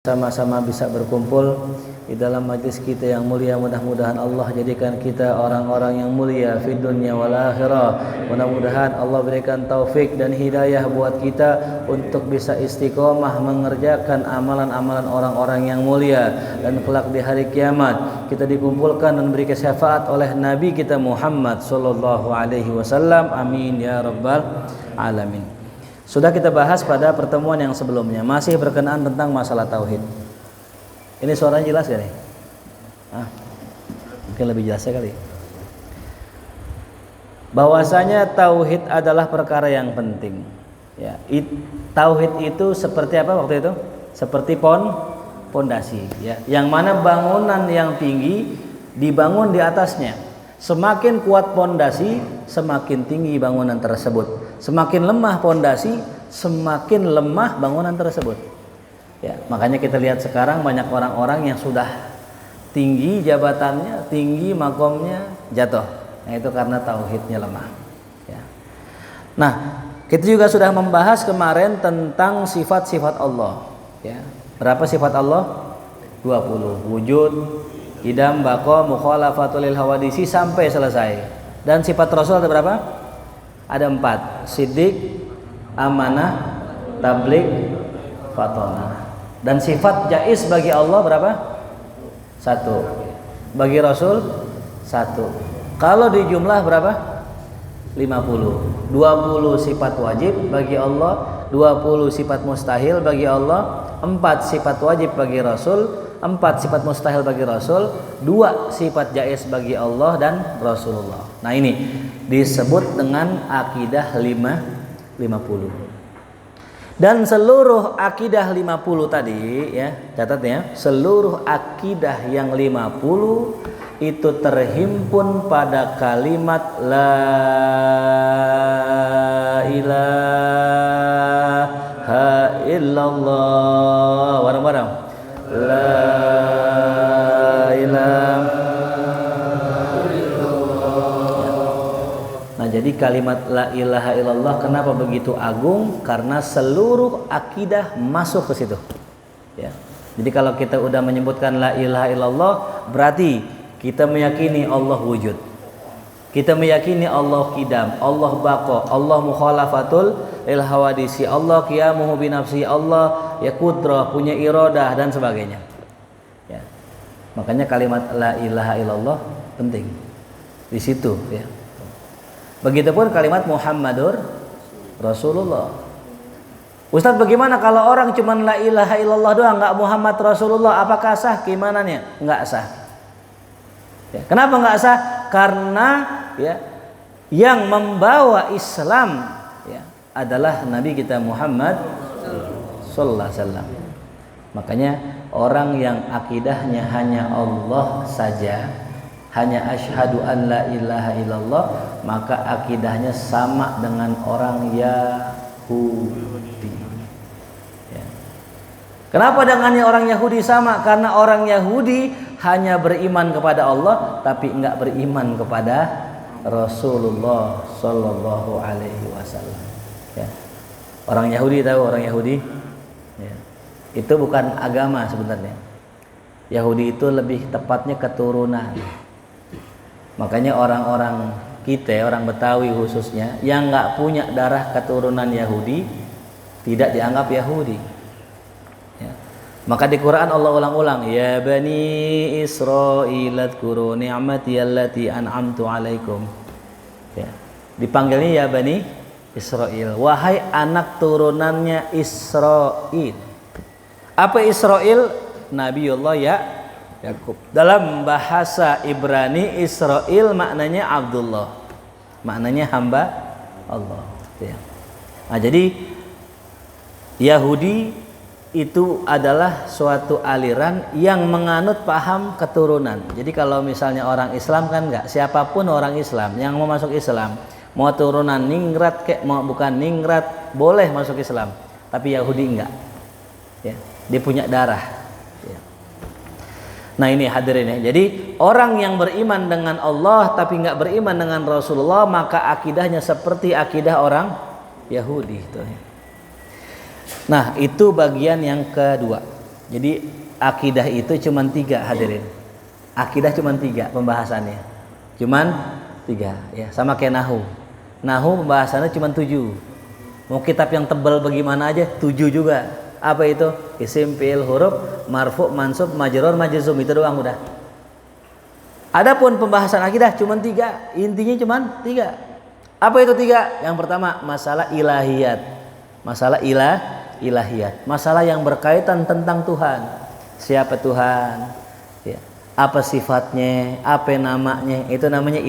sama-sama bisa berkumpul di dalam majlis kita yang mulia. Mudah-mudahan Allah jadikan kita orang-orang yang mulia fi dunya wal akhirah. Mudah-mudahan Allah berikan taufik dan hidayah buat kita untuk bisa istiqomah mengerjakan amalan-amalan orang-orang yang mulia, dan kelak di hari kiamat kita dikumpulkan dan beri syafaat oleh Nabi kita Muhammad sallallahu alaihi wasallam. Amin ya rabbal alamin. Sudah kita bahas pada pertemuan yang sebelumnya, masih berkenaan tentang masalah tauhid. Ini suaranya jelas gak nih? Mungkin lebih jelasnya kali. Bahwasanya tauhid adalah perkara yang penting. Ya, tauhid itu seperti apa waktu itu? Seperti pondasi. Ya, yang mana bangunan yang tinggi dibangun di atasnya. Semakin kuat pondasi, semakin tinggi bangunan tersebut. Semakin lemah pondasi, semakin lemah bangunan tersebut. Ya, makanya kita lihat sekarang banyak orang-orang yang sudah tinggi jabatannya, tinggi makomnya, jatuh. Nah, itu karena tauhidnya lemah. Ya. Nah, kita juga sudah membahas kemarin tentang sifat-sifat Allah. Ya. Berapa sifat Allah? 20. Wujud, idam, baqa, mukhalafatul lil hawadisi sampai selesai. Dan sifat Rasul ada berapa? Ada 4. Siddiq, amanah, tabligh, fatonah. Dan sifat jaiz bagi Allah berapa? 1. Bagi Rasul 1. Kalau di jumlah berapa? 50. 20 sifat wajib bagi Allah, 20 sifat mustahil bagi Allah, 4 sifat wajib bagi Rasul, 4 sifat mustahil bagi Rasul, 2 sifat jaiz bagi Allah dan Rasulullah. Nah, ini disebut dengan akidah 50. Dan seluruh akidah 50 tadi, ya, catat ya, seluruh akidah yang 50 itu terhimpun pada kalimat la ilaha illallah. Bareng-bareng. La ilaha. Nah, jadi kalimat la ilaha illallah kenapa begitu agung? Karena seluruh akidah masuk ke situ. Ya. Jadi kalau kita udah menyebutkan la ilaha illallah, berarti kita meyakini Allah wujud. Kita meyakini Allah qidam, Allah baqa, Allah mukhalafatul lil hawadisi, Allah qiyamuhu binafsi, Allah ya qudrah, punya iradah dan sebagainya. Ya. Makanya kalimat la ilaha illallah penting di situ, ya. Begitupun kalimat Muhammadur Rasulullah. Ustadz, bagaimana kalau orang cuma la ilaha illallah doang, nggak Muhammad Rasulullah, apakah sah keimanannya? Nggak sah. Ya. Kenapa nggak sah? Karena ya, yang membawa Islam ya, adalah Nabi kita Muhammad sallallahu alaihi wasallam. Makanya orang yang akidahnya hanya Allah saja, hanya asyhadu an la ilaha illallah, maka akidahnya sama dengan orang Yahudi. Ya. Kenapa dengannya orang Yahudi sama? Karena orang Yahudi hanya beriman kepada Allah, tapi enggak beriman kepada Rasulullah sallallahu alaihi wasallam. Ya. Orang Yahudi, tahu orang Yahudi? Ya. Itu bukan agama sebenarnya. Yahudi itu lebih tepatnya keturunan. Makanya orang-orang kita, orang Betawi khususnya, yang enggak punya darah keturunan Yahudi tidak dianggap Yahudi. Ya. Maka di Quran Allah ulang-ulang, ya bani Israil adhkuru ni'mati allati an'amtu alaikum. Ya. Dipanggilnya ya bani Israil, wahai anak turunannya Israil. Apa Israil? Nabiullah Yakub. Dalam bahasa Ibrani, Israil maknanya Abdullah, maknanya hamba Allah. Ya. Nah, jadi Yahudi itu adalah suatu aliran yang menganut paham keturunan. Jadi kalau misalnya orang Islam kan enggak, siapapun orang Islam yang mau masuk Islam, mau turunan ningrat kek, mau bukan ningrat, boleh masuk Islam. Tapi Yahudi enggak. Ya, dia punya darah. Nah, ini hadirin ya. Jadi orang yang beriman dengan Allah tapi enggak beriman dengan Rasulullah, maka akidahnya seperti akidah orang Yahudi itu. Nah, itu bagian yang kedua. Jadi akidah itu cuma 3 hadirin. Akidah cuma 3 pembahasannya. Cuman 3 ya, sama kayak nahu. Nahu pembahasannya cuma 7. Mau kitab yang tebal bagaimana aja 7 juga. Apa itu? Isim, fi'il, huruf, marfu, mansub, majrur, majzum, itu doang udah. Adapun pembahasan akidah cuma 3, intinya cuma 3. Apa itu 3? Yang pertama masalah ilahiyat. Masalah ilahiyat. Masalah yang berkaitan tentang Tuhan. Siapa Tuhan? Ya. Apa sifatnya? Apa namanya? Itu namanya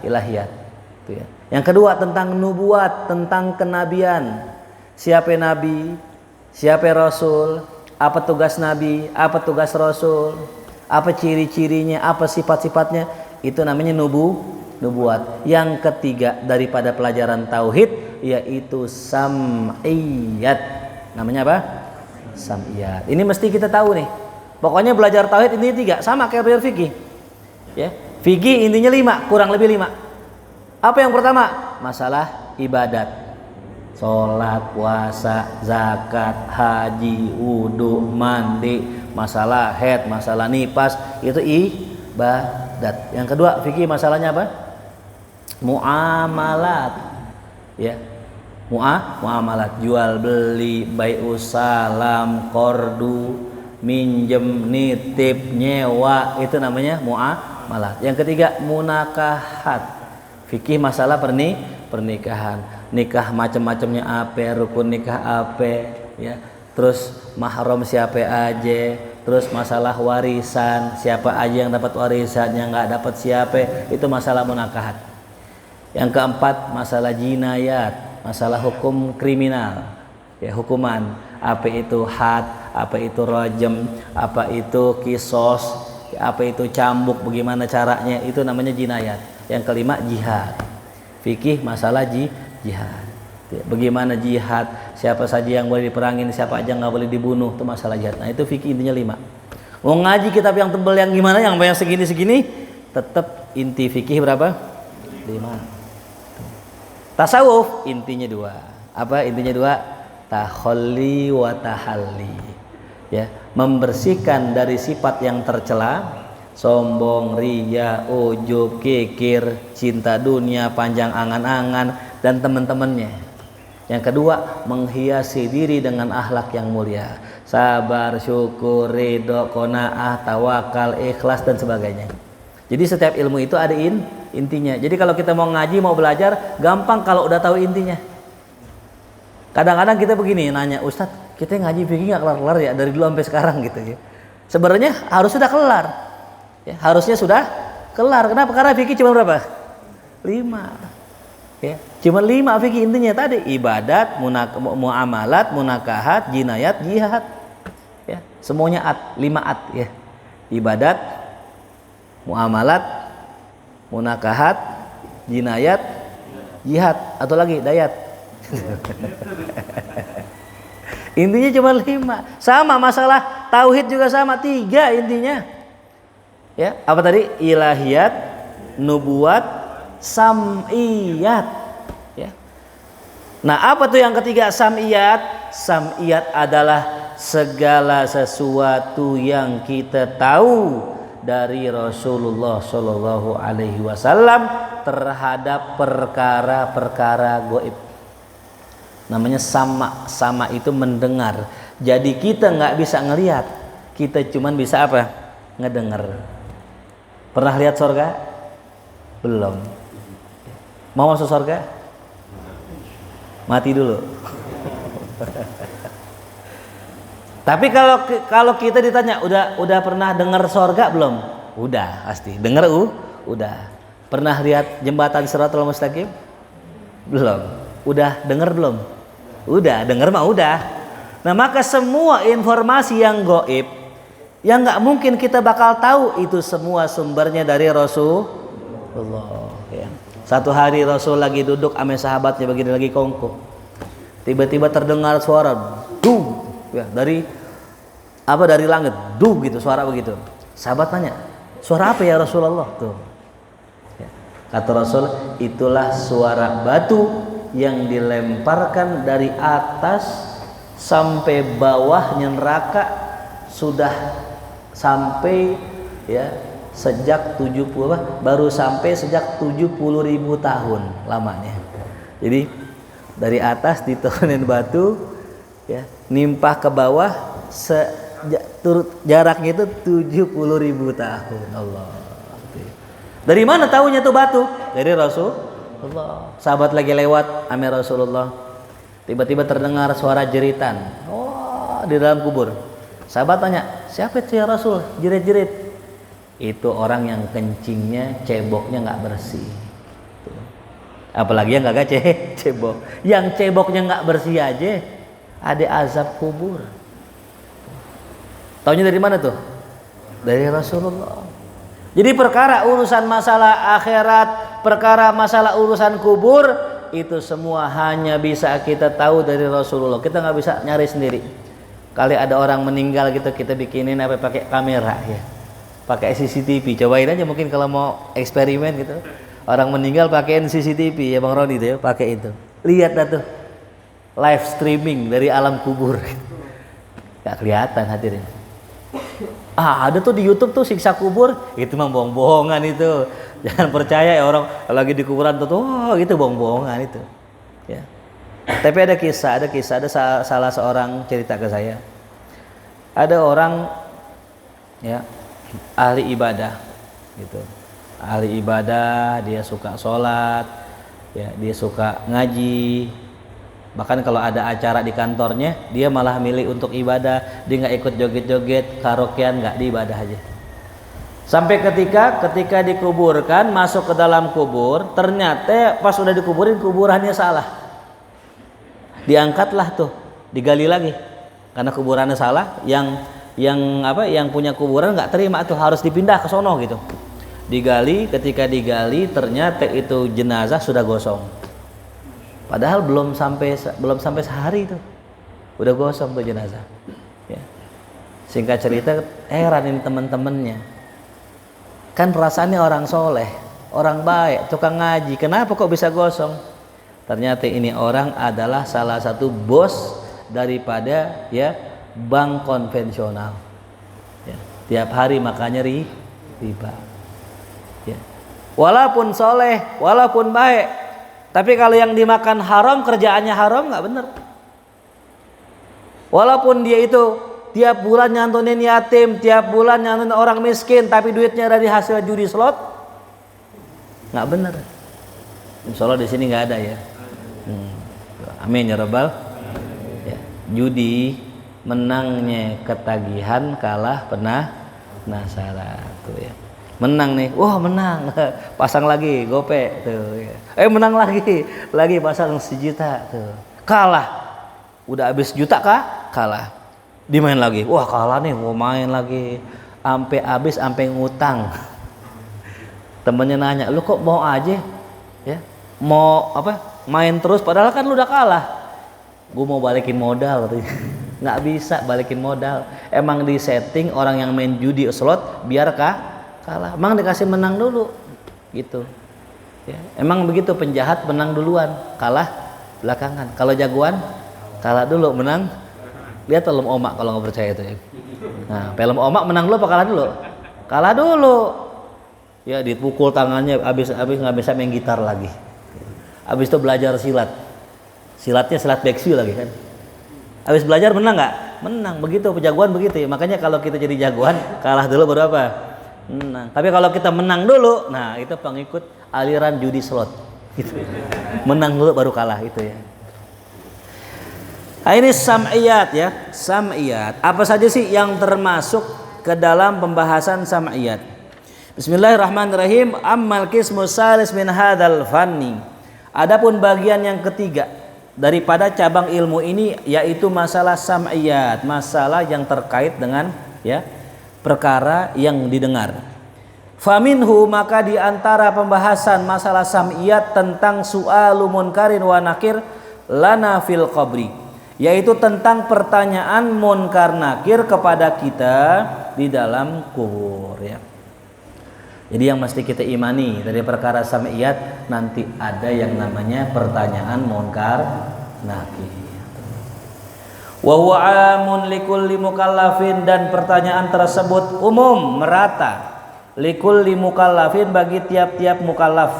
ilahiyat. Itu ya. Yang kedua tentang nubuat, tentang kenabian. Siapa nabi? Siapa rasul? Apa tugas nabi? Apa tugas rasul? Apa ciri-cirinya? Apa sifat-sifatnya? Itu namanya nubuat. Yang ketiga daripada pelajaran tauhid yaitu sam'iyat. Namanya apa? Sam'iyat. Ini mesti kita tahu nih. Pokoknya belajar tauhid ini 3, sama kayak belajar fikih. Ya. Fikih intinya 5, kurang lebih 5. Apa yang pertama? Masalah ibadat. Sholat, puasa, zakat, haji, wudu, mandi, masalah haid, masalah nifas, itu ibadat. Yang kedua, fikih masalahnya apa? Muamalat. Ya. Muamalat, jual beli, bai'us salam, qardu, minjem, nitip, nyewa, itu namanya muamalat. Yang ketiga, munakahat. Fikih masalah pernikahan. Nikah macam-macamnya apa, rukun nikah apa, ya. Terus mahram siapa aja, terus masalah warisan, siapa aja yang dapat warisan, yang nggak dapat siapa, itu masalah munakahat. Yang keempat masalah jinayat, masalah hukum kriminal, ya, hukuman, apa itu had, apa itu rajam, apa itu kisos, apa itu cambuk, bagaimana caranya, itu namanya jinayat. Yang kelima jihad. Fikih masalah jihad. Bagaimana jihad, siapa saja yang boleh diperangin, siapa aja nggak boleh dibunuh, itu masalah jihad. Nah itu fikih intinya 5. Mau ngaji kitab yang tebal yang gimana, yang banyak segini-segini, tetap inti fikih berapa? 5. Tasawuf intinya 2. Apa intinya 2? Takhalli wa tahalli. Ya, membersihkan dari sifat yang tercela, sombong, riya, ujub, kikir, cinta dunia, panjang angan-angan, dan teman-temannya. Yang kedua, menghiasi diri dengan akhlak yang mulia, sabar, syukur, ridho, qanaah, tawakal, ikhlas, dan sebagainya. Jadi setiap ilmu itu ada intinya. Jadi kalau kita mau ngaji, mau belajar, gampang kalau udah tahu intinya. Kadang-kadang kita begini nanya, Ustadz, kita ngaji fikih nggak kelar-kelar ya dari dulu sampai sekarang gitu ya. Sebenarnya harus sudah kelar. Ya, harusnya sudah kelar. Kenapa? Karena fikih cuma berapa? 5. Ya, cuma 5 fikih intinya tadi, ibadat, muamalat, munakahat, jinayat, jihad. Ya, semuanya 5 ya. Ibadat, muamalat, munakahat, jinayat, jihad, atau lagi dayat. Intinya cuma 5. Sama masalah tauhid juga sama, 3 intinya. Ya, apa tadi? Ilahiyat, nubuat, sam'iyat. Ya. Nah, apa tuh yang ketiga? Sam'iyat. Sam'iyat adalah segala sesuatu yang kita tahu dari Rasulullah Shallallahu Alaihi Wasallam terhadap perkara-perkara gaib. Namanya sama itu mendengar. Jadi kita nggak bisa ngelihat, kita cuman bisa apa? Ngedengar. Pernah lihat surga? Belum. Mau masuk surga? Mati dulu. Tapi kalau kita ditanya, udah pernah dengar surga belum? Udah, pasti. Dengar udah. Pernah lihat jembatan Shiratal Mustaqim? Belum. Udah dengar belum? Udah, dengar mah udah. Nah, maka semua informasi yang gaib yang nggak mungkin kita bakal tahu, itu semua sumbernya dari Rasulullah. Ya. Satu hari Rasul lagi duduk sama sahabatnya begini lagi kongko, tiba-tiba terdengar suara duh, ya, dari langit, duh gitu, suara begitu. Sahabat tanya, suara apa ya Rasulullah? Tuh. Ya. Kata Rasul, itulah suara batu yang dilemparkan dari atas sampai bawahnya neraka sudah sampai ya sejak 70 baru sampai sejak 70.000 tahun lamanya. Jadi dari atas diturunin batu ya, nimpah ke bawah jaraknya itu 70.000 tahun. Allah. Dari mana tahunya tuh batu? Dari Rasulullah. Sahabat lagi lewat ame Rasulullah. Tiba-tiba terdengar suara jeritan. Oh, di dalam kubur. Sahabat tanya, siapa itu ya Rasul? Jerit-jerit. Itu orang yang kencingnya, ceboknya nggak bersih. Apalagi yang kagak cebok. Yang ceboknya nggak bersih aja, ada azab kubur. Taunya dari mana tuh? Dari Rasulullah. Jadi perkara urusan masalah akhirat, perkara masalah urusan kubur, itu semua hanya bisa kita tahu dari Rasulullah. Kita nggak bisa nyari sendiri. Kali ada orang meninggal gitu, kita bikinin apa pakai kamera ya, pakai CCTV. Cobain aja mungkin kalau mau eksperimen gitu. Orang meninggal pakein CCTV ya Bang Roni tuh ya, pakai itu. Lihat dah tuh live streaming dari alam kubur. Gak kelihatan hadirin. Ada tuh di YouTube tuh siksa kubur, itu mah bohong-bohongan itu. Jangan percaya ya orang lagi di kuburan tuh, gitu bohong-bohongan itu. Ya. Tapi ada kisah, ada salah seorang cerita ke saya. Ada orang ya ahli ibadah gitu. Ahli ibadah, dia suka sholat, ya, dia suka ngaji. Bahkan kalau ada acara di kantornya, dia malah milih untuk ibadah. Dia nggak ikut joget-joget, karaokean, nggak, di ibadah aja. Sampai ketika dikuburkan, masuk ke dalam kubur, ternyata pas sudah dikuburin, kuburannya salah. Diangkatlah tuh, digali lagi. Karena kuburannya salah, yang punya kuburan nggak terima tuh, harus dipindah ke sono gitu. Digali, ketika digali ternyata itu jenazah sudah gosong. Padahal belum sampai sehari itu udah gosong tuh jenazah. Ya. Singkat cerita, heranin teman-temannya. Kan perasaannya orang soleh, orang baik, tukang ngaji. Kenapa kok bisa gosong? Ternyata ini orang adalah salah satu bos daripada ya bank konvensional. Ya. Tiap hari makanya riba. Ya. Walaupun soleh, walaupun baik, tapi kalau yang dimakan haram, kerjaannya haram, nggak bener. Walaupun dia itu tiap bulan nyantunin yatim, tiap bulan nyantunin orang miskin, tapi duitnya dari hasil judi slot, nggak bener. Insya Allah di sini nggak ada ya. Amin ya Rabbal. Ya. Judi menangnya ketagihan, kalah penasaran tuh ya. Menang nih, wah menang, pasang lagi gope tuh. Menang lagi pasang 1 juta tuh. Kalah, udah habis juta kalah. Dimain lagi, wah kalah nih, mau main lagi, sampai habis, sampai ngutang. Temennya nanya, lu kok mau aja, ya, mau apa? Main terus, padahal kan lu udah kalah. Gue mau balikin modal, katanya. Nggak bisa balikin modal. Emang di setting orang yang main judi slot biar kalah, emang dikasih menang dulu gitu ya. Emang begitu, penjahat menang duluan, kalah belakangan. Kalau jagoan kalah dulu, menang. Lihat film Omak kalau nggak percaya itu ya. Nah, film Omak menang dulu apa kalah dulu? Kalah dulu ya, dipukul tangannya, habis nggak bisa main gitar lagi. Habis itu belajar silatnya silat beksi lagi kan. Habis belajar menang nggak? Menang. Begitu pejagoan begitu ya. Makanya kalau kita jadi jagoan, kalah dulu baru apa? Menang. Tapi kalau kita menang dulu, nah itu pengikut aliran judi slot gitu. Menang dulu baru kalah itu ya. Nah, ini sam'iyat ya, sam'iyat. Apa saja sih yang termasuk ke dalam pembahasan sam'iyat? Bismillahirrahmanirrahim. Ammal qismu salis min hadzal fanni. Adapun bagian yang ketiga daripada cabang ilmu ini, yaitu masalah sam'iyat, masalah yang terkait dengan ya perkara yang didengar. Faminhu, maka di antara pembahasan masalah sam'iyat tentang su'alu munkarin wa nakir lana fil qabri, yaitu tentang pertanyaan munkar nakir kepada kita di dalam kubur ya. Jadi yang mesti kita imani dari perkara sam'iyat, nanti ada yang namanya pertanyaan munkar nakir. Wa huwa amun likulli mukallafin, dan pertanyaan tersebut umum merata likulli mukallafin, bagi tiap-tiap mukallaf.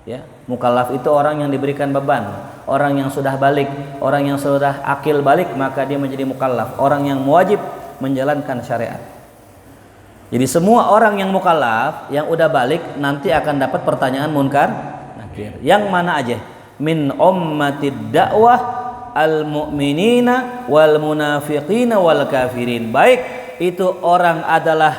Ya, mukallaf itu orang yang diberikan beban, orang yang sudah balik, orang yang sudah akil balik, maka dia menjadi mukallaf, orang yang wajib menjalankan syariat. Jadi semua orang yang mukallaf yang udah balik nanti akan dapat pertanyaan munkar nakir. Yang mana aja? Min ummatid dakwah al mu'minina wal munafiqina wal kafirin. Baik itu orang adalah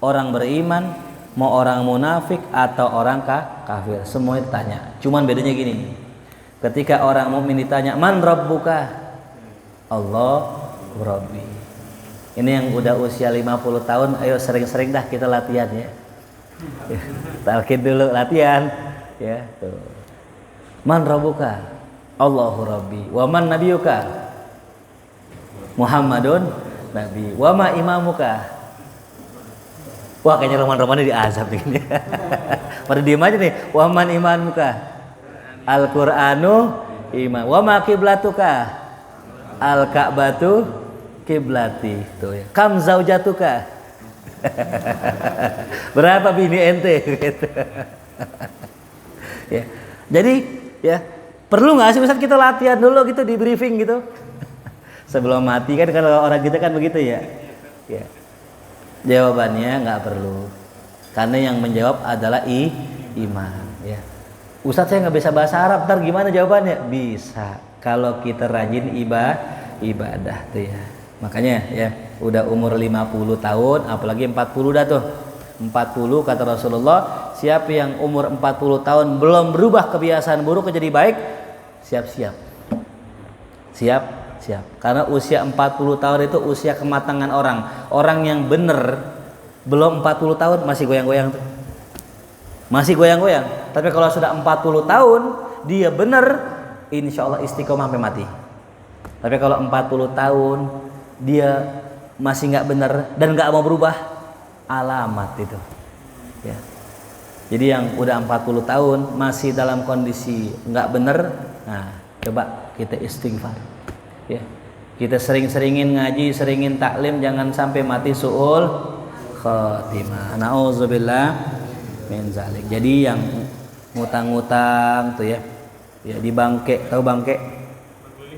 orang beriman, mau orang munafik atau orang kafir, semua ditanya. Cuman bedanya gini. Ketika orang mukmin ditanya, "Man rabbuka?" Allah Rabbi. Ini yang udah usia 50 tahun, ayo sering-sering dah kita latihan ya. Talqin dulu latihan ya, tuh. Man rabbuka? Allahu Rabbi. Wa man nabiyuka? Muhammadun nabi. Wa ma imamuka? Wah, kayaknya roman-romannya diazab nih. Pada diem aja nih. Wa man imamuka? Al-Qur'anu imam. Wa ma kiblatuka? Al-Ka'batu kiblati. Tuh ya. Kam zaujatuka? Berapa bini ente? Gitu. Ya. Jadi ya, perlu nggak sih Ustaz kita latihan dulu gitu, di briefing gitu sebelum mati kan, kalau orang kita kan begitu ya. Ya. Jawabannya nggak perlu, karena yang menjawab adalah iman. Ya. Ustaz saya nggak bisa bahasa Arab, ntar gimana jawabannya? Bisa kalau kita rajin ibadah tuh ya. Makanya ya, udah umur 50 tahun, apalagi 40 dah tuh. 40 kata Rasulullah, siapa yang umur 40 tahun belum berubah kebiasaan buruk jadi baik, siap-siap. Siap. Karena usia 40 tahun itu usia kematangan orang. Orang yang bener belum 40 tahun masih goyang-goyang tuh. Masih goyang-goyang. Tapi kalau sudah 40 tahun dia bener, insya Allah istiqomah sampai mati. Tapi kalau 40 tahun dia masih nggak bener dan nggak mau berubah, alamat itu ya. Jadi yang udah 40 tahun masih dalam kondisi nggak bener, nah coba kita istighfar ya. Kita sering-seringin ngaji, seringin taklim, jangan sampai mati su'ul khatimah. Nauzubillah min zalik. Jadi yang ngutang-ngutang tuh ya, ya di bangke, tahu bangke?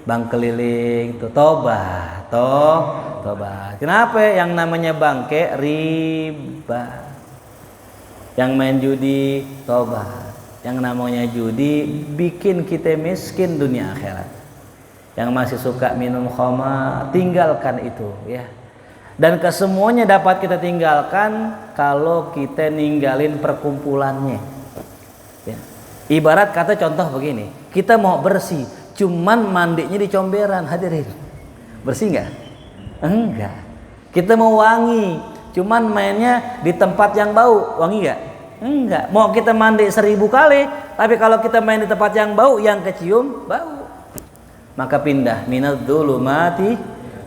Bank keliling tuh, tobat. Kenapa yang namanya bangke? Riba. Yang main judi, tobat. Yang namanya judi bikin kita miskin dunia akhirat. Yang masih suka minum khamar, tinggalkan itu ya. Dan kesemuanya dapat kita tinggalkan kalau kita ninggalin perkumpulannya ya. Ibarat kata contoh begini, kita mau bersih, cuman mandinya di comberan, hadirin, bersih nggak? Enggak. Kita mau wangi, cuman mainnya di tempat yang bau, wangi nggak? Enggak. Mau kita mandi 1000 kali, tapi kalau kita main di tempat yang bau, yang kecium bau, maka pindah minadz dzulumati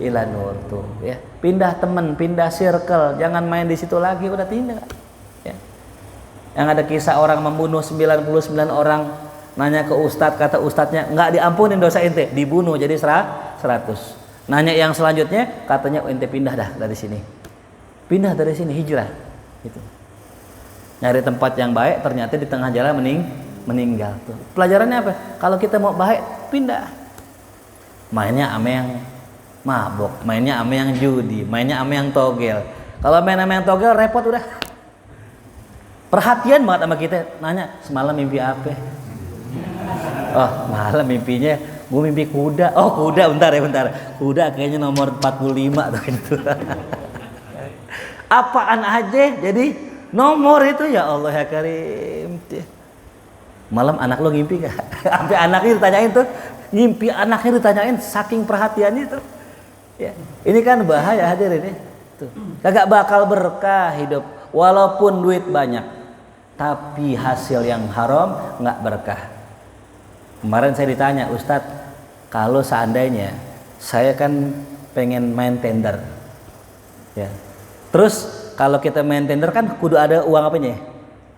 ila nur tuh ya. Pindah teman, pindah circle, jangan main di situ lagi, udah tindak ya. Yang ada kisah orang membunuh 99 orang, nanya ke ustadz, kata ustadznya nggak diampunin dosa ente, dibunuh jadi 100. Nanya yang selanjutnya, katanya ente pindah dah dari sini, pindah dari sini, hijrah gitu. Nyari tempat yang baik, ternyata di tengah jalan meninggal tuh. Pelajarannya apa? Kalau kita mau baik, pindah. Mainnya ame yang mabok, mainnya ame yang judi, mainnya ame yang togel. Kalau main ame yang togel repot udah. Perhatian banget sama kita, nanya semalam mimpi apa? Oh, malam mimpinya gue mimpi kuda. Oh, kuda, bentar. Kuda kayaknya nomor 45 tuh gitu. Apaan aja jadi nomor itu, ya Allah ya Karim. Malam anak lo ngimpi gak? Sampai anaknya ditanyain tuh, ngimpi anaknya ditanyain, saking perhatiannya tuh. Ya, ini kan bahaya hadirin ya. Tuh. Kagak bakal berkah hidup, walaupun duit banyak, tapi hasil yang haram nggak berkah. Kemarin saya ditanya, Ustadz, kalau seandainya saya kan pengen main tender, ya. Terus kalau kita main tender kan kudu ada uang apanya?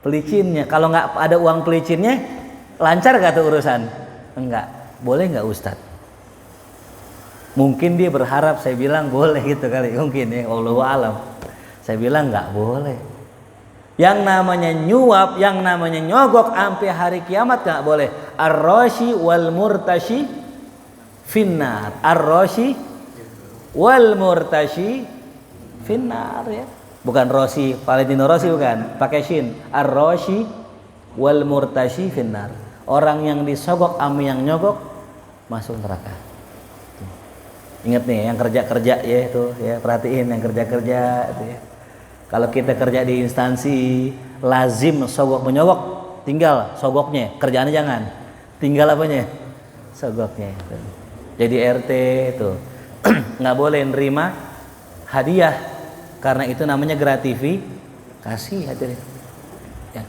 Pelicinnya. Kalau nggak ada uang pelicinnya, lancar gak tuh urusan? Enggak. Boleh nggak Ustadz? Mungkin dia berharap saya bilang boleh gitu kali, mungkin ya, wallahu alam. Saya bilang nggak boleh. Yang namanya nyuap, yang namanya nyogok sampai hari kiamat nggak boleh. Ar-rashi wal murtashi finnar. Ar-rashi wal murtashi finnar ya. Bukan Rossi, Valentino Rossi bukan, pakai shin. Ar-rashi wal murtashi finnar. Orang yang disogok sama yang nyogok masuk neraka. Ingat nih yang kerja-kerja ya itu ya, perhatiin yang kerja-kerja itu ya. Kalau kita kerja di instansi lazim sogok menyogok, tinggal sogoknya, kerjaannya jangan. Tinggal apanya? Sogoknya itu. Jadi RT itu nggak boleh nerima hadiah karena itu namanya gratifikasi hadirin. Ya.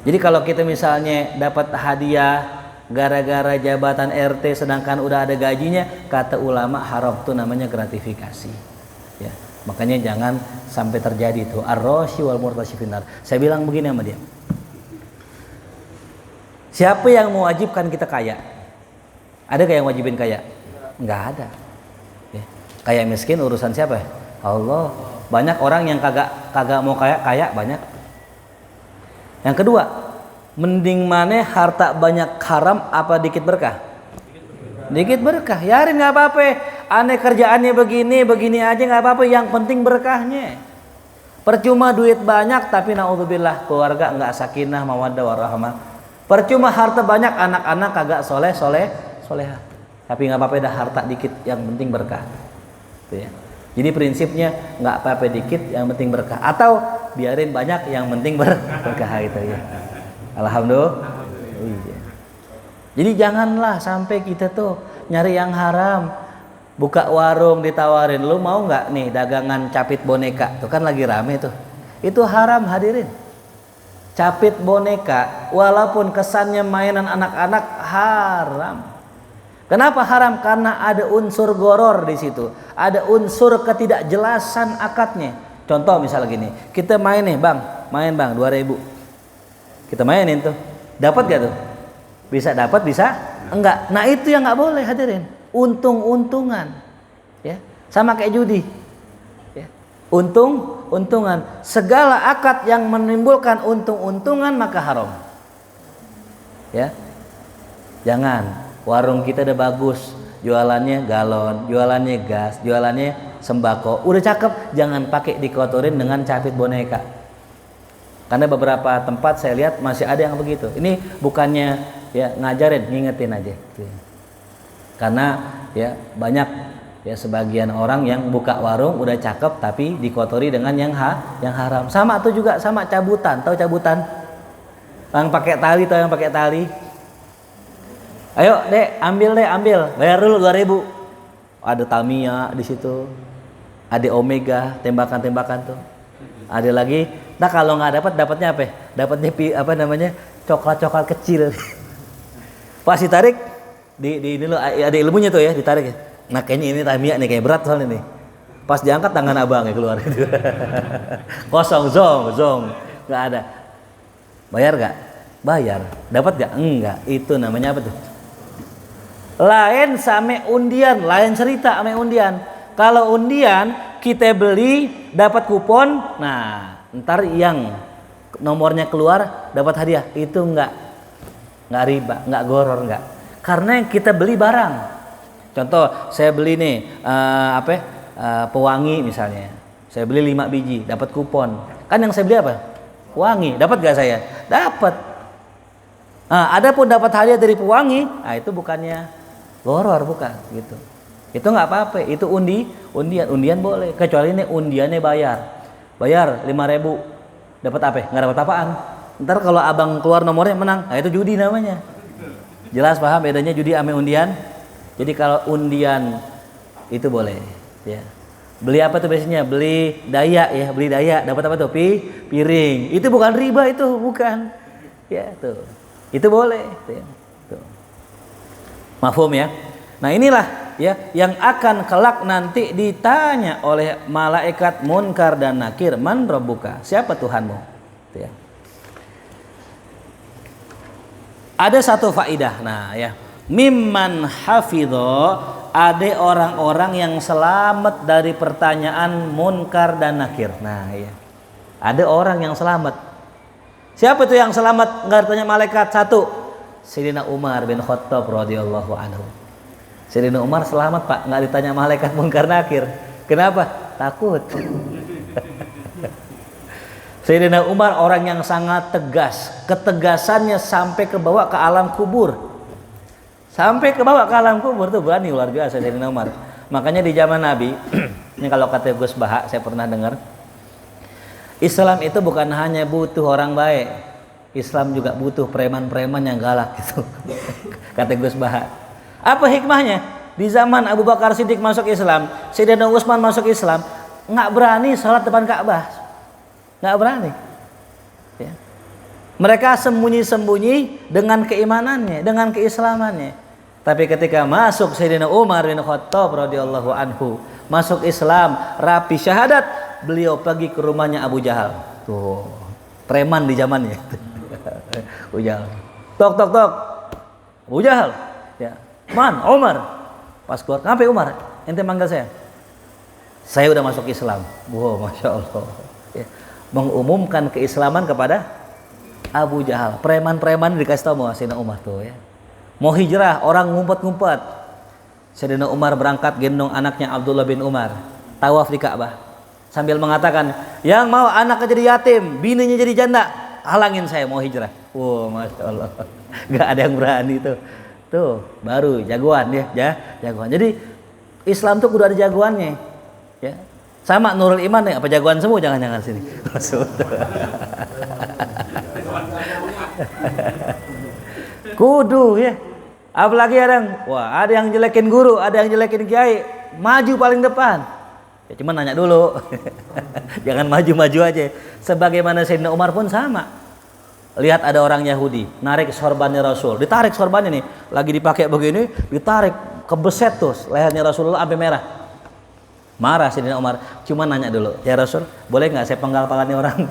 Jadi kalau kita misalnya dapat hadiah gara-gara jabatan RT sedangkan udah ada gajinya, kata ulama haram tuh namanya gratifikasi. Ya. Makanya jangan sampai terjadi itu ar-rashi wal murtashi finnar. Saya bilang begini sama dia. Siapa yang mewajibkan kita kaya? Ada gak yang wajibin kaya? Enggak ada. Ya. Kaya miskin urusan siapa? Allah. Banyak orang yang kagak mau kaya banyak. Yang kedua, mending mana harta banyak haram apa dikit berkah? Dikit berkah. Yarin nggak apa-apa. Aneh kerjaannya begini aja nggak apa-apa. Yang penting berkahnya. Percuma duit banyak tapi naudzubillah keluarga nggak sakinah mawaddah warahmah. Percuma harta banyak anak-anak kagak soleha. Tapi nggak apa-apa dah harta dikit yang penting berkah. Gitu ya. Jadi prinsipnya nggak apa-apa dikit yang penting berkah. Atau biarin banyak yang penting berkah gitu ya. Alhamdulillah. Iya. Jadi janganlah sampai kita tuh nyari yang haram. Buka warung ditawarin, lu mau nggak nih dagangan capit boneka? Tuh kan lagi rame tuh. Itu haram hadirin. Capit boneka walaupun kesannya mainan anak-anak haram. Kenapa haram? Karena ada unsur goror di situ. Ada unsur ketidakjelasan akadnya. Contoh misalnya gini, kita main nih bang 2.000. Kita mainin tuh, dapat gak tuh? Bisa dapat, bisa enggak. Nah itu yang nggak boleh hadirin. Untung-untungan, ya sama kayak judi. Ya. Untungan. Segala akad yang menimbulkan untung-untungan maka haram. Ya, jangan. Warung kita udah bagus, jualannya galon, jualannya gas, jualannya sembako, udah cakep. Jangan pakai dikotorin dengan capit boneka. Karena beberapa tempat saya lihat masih ada yang begitu. Ini bukannya ya ngajarin, ngingetin aja. Karena ya banyak ya sebagian orang yang buka warung udah cakep tapi dikotori dengan yang haram. Sama tuh juga sama cabutan. Tahu cabutan? Yang pakai tali, tahu yang pakai tali? Ayo dek, ambil. Bayar dulu 2.000. Ada Tamiya di situ. Ada Omega, tembakan-tembakan tuh. Ada lagi. Nah kalau nggak dapatnya apa? Dapatnya apa namanya? Coklat-coklat kecil. Pas ditarik di ini lo ada ilmunya tuh ya, ditarik ya. Nah kayaknya ini Tamiya nih, kayak berat soalnya nih. Pas diangkat tangan abang ya keluar gitu. Kosong, zong, nggak ada. Bayar nggak? Bayar. Dapat nggak? Enggak. Itu namanya apa tuh? Lain sama undian, lain cerita sama undian. Kalau undian kita beli dapat kupon, nah ntar yang nomornya keluar dapat hadiah, itu enggak riba, enggak goror, enggak. Karena yang kita beli barang. Contoh, saya beli nih pewangi misalnya. Saya beli 5 biji, dapat kupon. Kan yang saya beli apa? Pewangi. Dapat gak saya? Dapat. Nah, ada pun dapat hadiah dari pewangi, nah itu bukannya goror, bukan gitu. Itu nggak apa-apa, itu undian boleh, kecuali ini undiannya bayar 5.000, dapat apa? Nggak dapat apaan. Ntar kalau abang keluar nomornya menang, nah itu judi namanya. Jelas paham bedanya judi sama undian? Jadi kalau undian itu boleh, ya. Beli apa tuh biasanya? Beli daya ya, dapat apa tuh? Piring. Itu bukan riba, itu bukan. Ya tuh, itu boleh. Tuh. Mafhum ya? Nah inilah ya yang akan kelak nanti ditanya oleh malaikat munkar dan nakir, man rabbuka, siapa Tuhanmu? Ya. Ada satu faidah, nah ya, mimman hafidho ada orang-orang yang selamat dari pertanyaan munkar dan nakir. Nah, iya. Ada orang yang selamat. Siapa itu yang selamat enggak ditanya malaikat? Satu, Sayyidina Umar bin Khattab radhiyallahu anhu. Sayyidina Umar selamat, Pak, enggak ditanya malaikat munkar nakir. Kenapa? Takut. Sayyidina Umar orang yang sangat tegas. Ketegasannya sampai ke bawah ke alam kubur. Sampai ke bawah ke alam kubur tuh berani luar biasa Sayyidina Umar. Makanya di zaman Nabi, ini kalau kata Gus Baha saya pernah dengar, Islam itu bukan hanya butuh orang baik, Islam juga butuh preman-preman yang galak gitu. Kata Gus Baha. Apa hikmahnya? Di zaman Abu Bakar Siddiq masuk Islam, Sayyidina Utsman masuk Islam, nggak berani sholat depan Ka'bah, nggak berani. Ya. Mereka sembunyi-sembunyi dengan keimanannya, dengan keislamannya. Tapi ketika masuk Sayyidina Umar bin Khattab radhiyallahu anhu, masuk Islam, rapi syahadat, beliau pergi ke rumahnya Abu Jahal. Tuh, preman di zamannya. Abu Jahal. Tok tok tok. Abu Jahal. Ya. Man, Umar. Pas keluar, "Ngapain Umar? Ente manggil saya?" "Saya udah masuk Islam." Wow, Masya Allah. Ya. Mengumumkan keislaman kepada Abu Jahal. Preman-preman dikasih tahu sama Sayyidina Umar tuh ya. Mau hijrah, orang ngumpet-ngumpet. Sayyidina Umar berangkat gendong anaknya Abdullah bin Umar, tawaf di Ka'bah sambil mengatakan, "Yang mau anaknya jadi yatim, bininya jadi janda, halangin saya mau hijrah." Wow, Masya Allah. Gak ada yang berani tuh. Tuh, baru jagoan ya, jagoan. Jadi Islam tuh kudu ada jagoannya. Ya. Sama Nurul Iman nih, apa jagoan semua jangan-jangan sini. Kudu ya. Apalagi ada yang jelekin guru, ada yang jelekin kiai, maju paling depan. Ya cuma nanya dulu. Jangan maju-maju aja. Sebagaimana Sayyidina Umar pun sama. Lihat ada orang Yahudi narik sorbannya Rasul, ditarik sorbannya nih, lagi dipakai begini, ditarik, kebeset tuh lehernya Rasulullah sampai merah. Marah Sayyidina Umar, cuma nanya dulu, "Ya Rasul, boleh nggak saya penggal palanya orang?"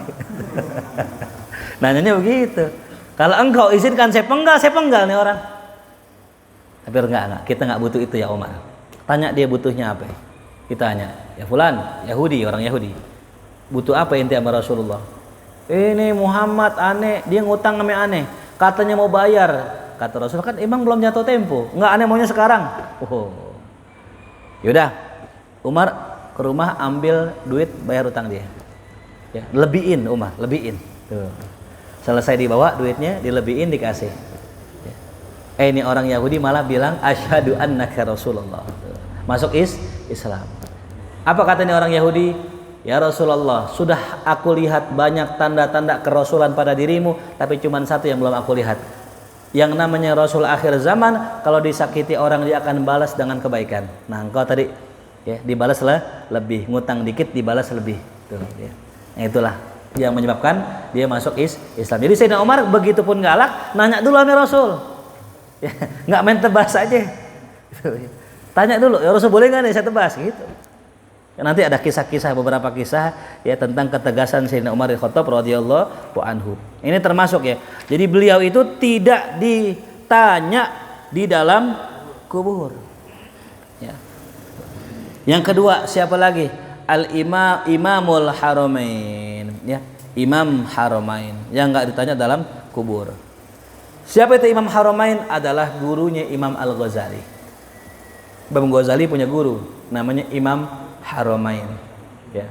Nanyanya begitu. Kalau engkau izinkan saya penggal nih orang. Tapi enggak, kita enggak butuh itu ya Umar. Tanya dia butuhnya apa. Kita tanya, "Ya fulan, Yahudi, orang Yahudi. Butuh apa ente sama Rasulullah?" "Ini Muhammad aneh, dia ngutang sama aneh. Katanya mau bayar." Kata Rasul, "Kan emang belum jatuh tempo. Enggak aneh maunya sekarang." Oh. Yaudah, Umar ke rumah ambil duit bayar utang dia. Ya, lebihin Umar, lebihin. Tuh. Selesai dibawa duitnya, dilebihin dikasih. Ya. Ini orang Yahudi malah bilang asyhadu annaka Rasulullah. Masuk Islam. Apa kata ini orang Yahudi? "Ya Rasulullah, sudah aku lihat banyak tanda-tanda kerasulan pada dirimu, tapi cuma satu yang belum aku lihat. Yang namanya Rasul akhir zaman, kalau disakiti orang dia akan balas dengan kebaikan." Nah, engkau tadi ya dibalaslah lebih, ngutang dikit dibalas lebih. Tuh, ya. Nah, itulah yang menyebabkan dia masuk Islam. Jadi Sayyidina Umar begitu pun galak, nanya dulu sama Rasul. Ya, nggak main tebas aja. Tanya dulu, "Ya Rasul boleh nggak nih saya tebas?" Gitu. Ya, nanti ada kisah-kisah, beberapa kisah ya tentang ketegasan Sayyidina Umar bin Khattab radhiyallahu anhu. Ini termasuk ya. Jadi beliau itu tidak ditanya di dalam kubur. Ya. Yang kedua, siapa lagi? Imamul Haramain, ya, Imam Haramain yang enggak ditanya dalam kubur. Siapa itu Imam Haramain? Adalah gurunya Imam Al-Ghazali. Imam Ghazali punya guru namanya Imam Haramain. Ya.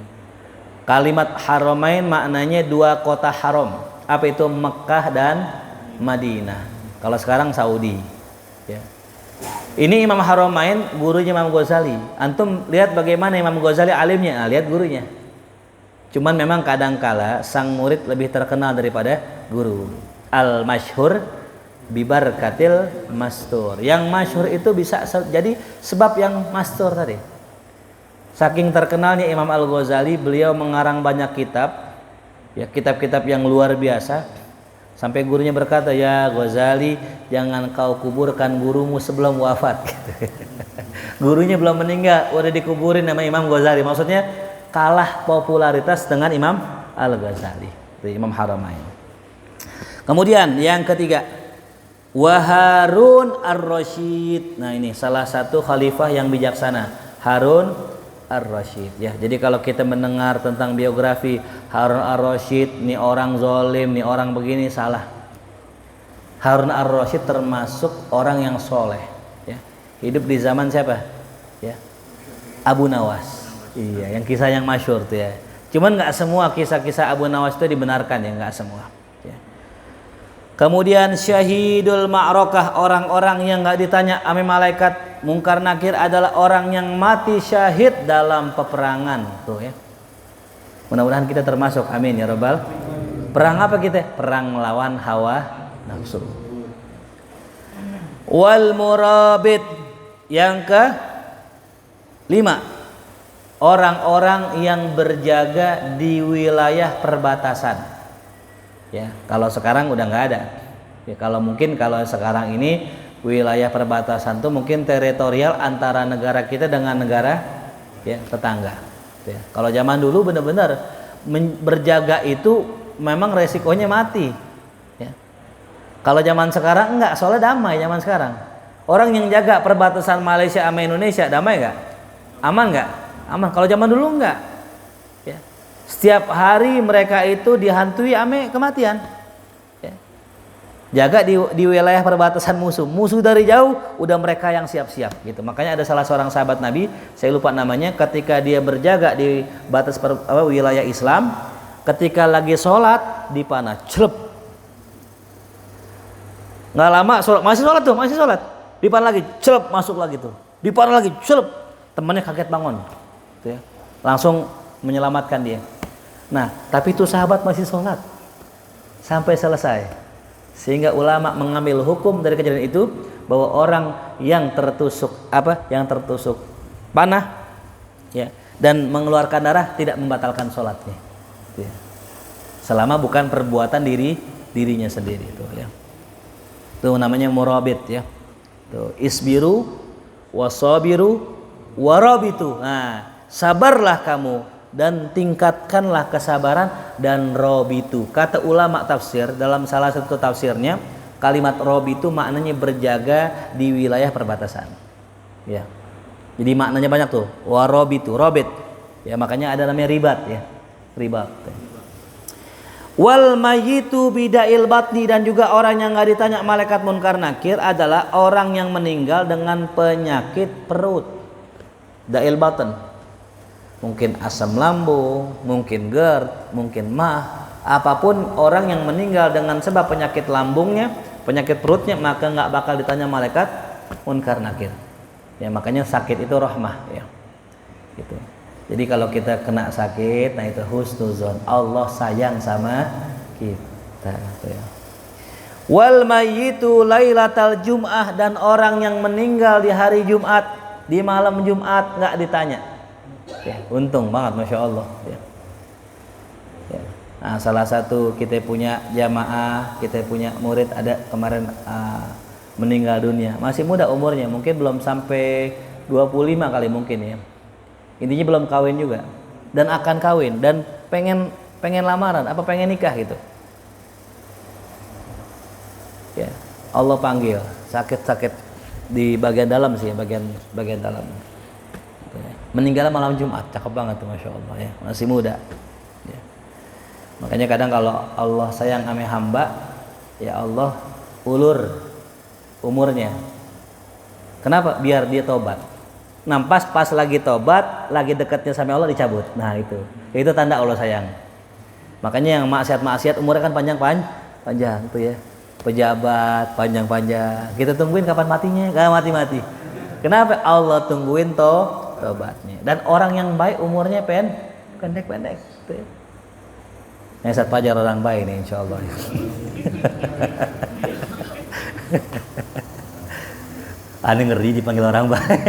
Kalimat Haramain maknanya dua kota haram. Apa itu? Mekah dan Madinah. Kalau sekarang Saudi. Ya. Ini Imam Haramain, gurunya Imam Ghazali. Antum lihat bagaimana Imam Ghazali alimnya, lihat gurunya. Cuman memang kadangkala sang murid lebih terkenal daripada guru. Al-masyhur bibarkatil mastur. Yang masyhur itu bisa jadi sebab yang mastur tadi. Saking terkenalnya Imam Al-Ghazali, beliau mengarang banyak kitab. Ya, kitab-kitab yang luar biasa. Sampai gurunya berkata, "Ya Ghazali, jangan kau kuburkan gurumu sebelum wafat." Gurunya belum meninggal, udah dikuburin nama Imam Ghazali. Maksudnya kalah popularitas dengan Imam Al-Ghazali, itu Imam Haramain. Kemudian yang ketiga, Wa Harun Ar-Rasyid. Nah, ini salah satu khalifah yang bijaksana, Harun Ar-Rasyid ya. Jadi kalau kita mendengar tentang biografi Harun Ar-Rasyid, nih orang zalim, nih orang begini, salah. Harun Ar-Rasyid termasuk orang yang soleh ya. Hidup di zaman siapa? Ya. Abu Nawas. Iya, yang kisah yang masyhur tuh ya. Cuman nggak semua kisah-kisah Abu Nawas itu dibenarkan ya, nggak semua. Ya. Kemudian syahidul ma'rakah, orang-orang yang nggak ditanya ame malaikat mungkar nakir adalah orang yang mati syahid dalam peperangan tuh ya. Mudah-mudahan kita termasuk, amin ya rabbal. Perang apa kita? Perang melawan hawa nafsu. Wal murabit, yang ke 5, orang-orang yang berjaga di wilayah perbatasan. Ya, kalau sekarang udah nggak ada. Ya, kalau sekarang ini wilayah perbatasan tuh mungkin teritorial antara negara kita dengan negara ya tetangga. Ya, kalau zaman dulu benar-benar berjaga itu memang resikonya mati. Ya. Kalau zaman sekarang enggak, soalnya damai zaman sekarang. Orang yang jaga perbatasan Malaysia sama Indonesia damai nggak? Aman nggak? Aman. Kalau zaman dulu enggak. Ya. Setiap hari mereka itu dihantui ame kematian. Ya. Jaga di wilayah perbatasan musuh. Musuh dari jauh udah mereka yang siap-siap gitu. Makanya ada salah seorang sahabat Nabi, saya lupa namanya, ketika dia berjaga di batas wilayah Islam, ketika lagi sholat dipanah, celep. Nggak lama sholat, masih sholat. Dipanah lagi, celep, masuk lagi tuh. Dipanah lagi, celep. Temannya kaget bangun. Ya, langsung menyelamatkan dia. Nah, tapi itu sahabat masih sholat sampai selesai, sehingga ulama mengambil hukum dari kejadian itu bahwa orang yang tertusuk panah ya dan mengeluarkan darah tidak membatalkan sholatnya ya, selama bukan perbuatan dirinya sendiri itu ya. Itu namanya murabit ya. Tuh, isbiru wasabiru warabitu. Nah, sabarlah kamu dan tingkatkanlah kesabaran dan robitu. Kata ulama tafsir dalam salah satu tafsirnya, kalimat robitu maknanya berjaga di wilayah perbatasan. Ya. Jadi maknanya banyak tuh. Warobitu, robit. Ya, makanya ada namanya ribat ya. Ribat. Wal mayyitu bidail batni, dan juga orang yang nggak ditanya malaikat munkar nakir adalah orang yang meninggal dengan penyakit perut. Dail batin. Mungkin asam lambung, mungkin GERD, mungkin mah, apapun orang yang meninggal dengan sebab penyakit lambungnya, penyakit perutnya, maka nggak bakal ditanya malaikat munkar nakir. Ya, makanya sakit itu rahmah ya. Gitu. Jadi kalau kita kena sakit, nah itu husnuzon, Allah sayang sama kita ya. Wal mayyitu lailatal jum'ah, dan orang yang meninggal di hari Jumat, di malam Jumat nggak ditanya. Ya, untung banget, masya Allah. Ya. Ya. Nah, salah satu kita punya jamaah, kita punya murid ada kemarin meninggal dunia, masih muda umurnya, mungkin belum sampai 25 kali mungkin ya. Intinya belum kawin juga, dan akan kawin, dan pengen lamaran, pengen nikah gitu. Ya, Allah panggil, sakit di bagian dalam sih, bagian dalam. Meninggal malam Jumat, cakep banget tuh, masya Allah ya, masih muda. Ya. Makanya kadang kalau Allah sayang ame hamba, ya Allah ulur umurnya. Kenapa? Biar dia tobat. Nah, pas lagi tobat, lagi dekatnya sama Allah dicabut. Nah itu tanda Allah sayang. Makanya yang maksiat umurnya kan panjang tuh ya. Pejabat panjang. Kita tungguin kapan matinya, gak mati. Kenapa? Allah tungguin tobatnya. Dan orang yang baik umurnya pendek tuh ya. Yang Ustaz Fajar orang baik nih insyaallah. Aneh ngeri dipanggil orang baik.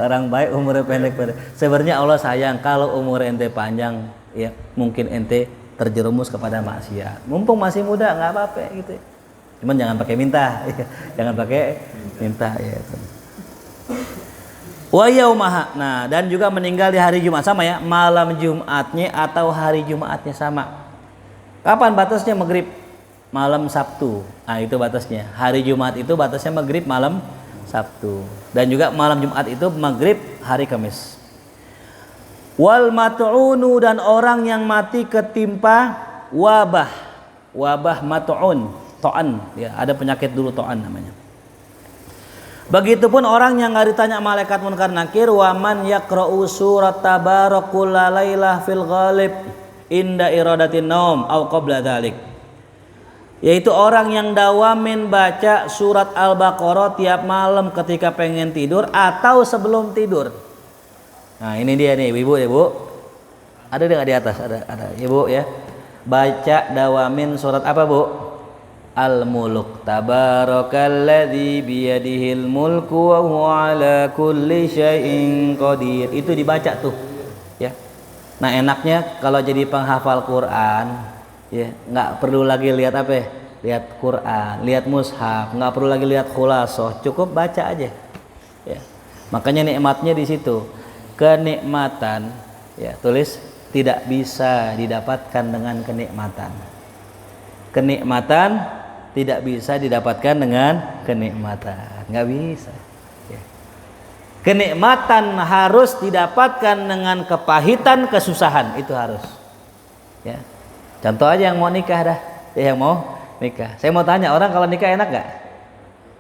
Orang baik umurnya pendek. Sebenarnya Allah sayang kalau umur ente panjang ya, mungkin ente terjerumus kepada maksiat. Mumpung masih muda nggak apa-apa gitu. Cuman jangan pakai minta. Jangan pakai minta ya. Wa yaumaha. Nah, dan juga meninggal di hari Jumat, sama ya, malam Jumatnya atau hari Jumatnya sama. Kapan batasnya? Maghrib. malam Sabtu. Nah, itu batasnya. Hari Jumat itu batasnya maghrib malam Sabtu. Dan juga malam Jumat itu maghrib hari Kamis. Wal mat'unu, dan orang yang mati ketimpa wabah. Wabah mat'un, to'an, ya, ada penyakit dulu to'an namanya. Begitupun orang yang enggak ditanya malaikat munkar nakir, wa man yaqra'u surat tabarakul lailah fil ghalib inda iradatin naum au qabla dzalik. Yaitu orang yang dawamin baca surat Al-Baqarah tiap malam ketika pengen tidur atau sebelum tidur. Nah, ini dia nih, ibu ya, Bu. Ada enggak di atas? Ada. Ibu ya. Baca dawamin surat apa, Bu? Al-Mulk. Tabarakalladzi biyadihil mulku wa huwa ala kulli syai'in qadir. Itu dibaca tuh, ya. Nah, enaknya kalau jadi penghafal Quran, ya, enggak perlu lagi lihat apa ya? Lihat Quran, lihat mushaf, enggak perlu lagi lihat khulasoh, cukup baca aja. Ya. Makanya nikmatnya di situ. Kenikmatan, ya, tulis, tidak bisa didapatkan dengan kenikmatan. Kenikmatan tidak bisa didapatkan dengan kenikmatan, nggak bisa. Ya. Kenikmatan harus didapatkan dengan kepahitan, kesusahan, itu harus. Ya. Contoh aja yang mau nikah dah, yang mau nikah. Saya mau tanya, orang kalau nikah enak nggak?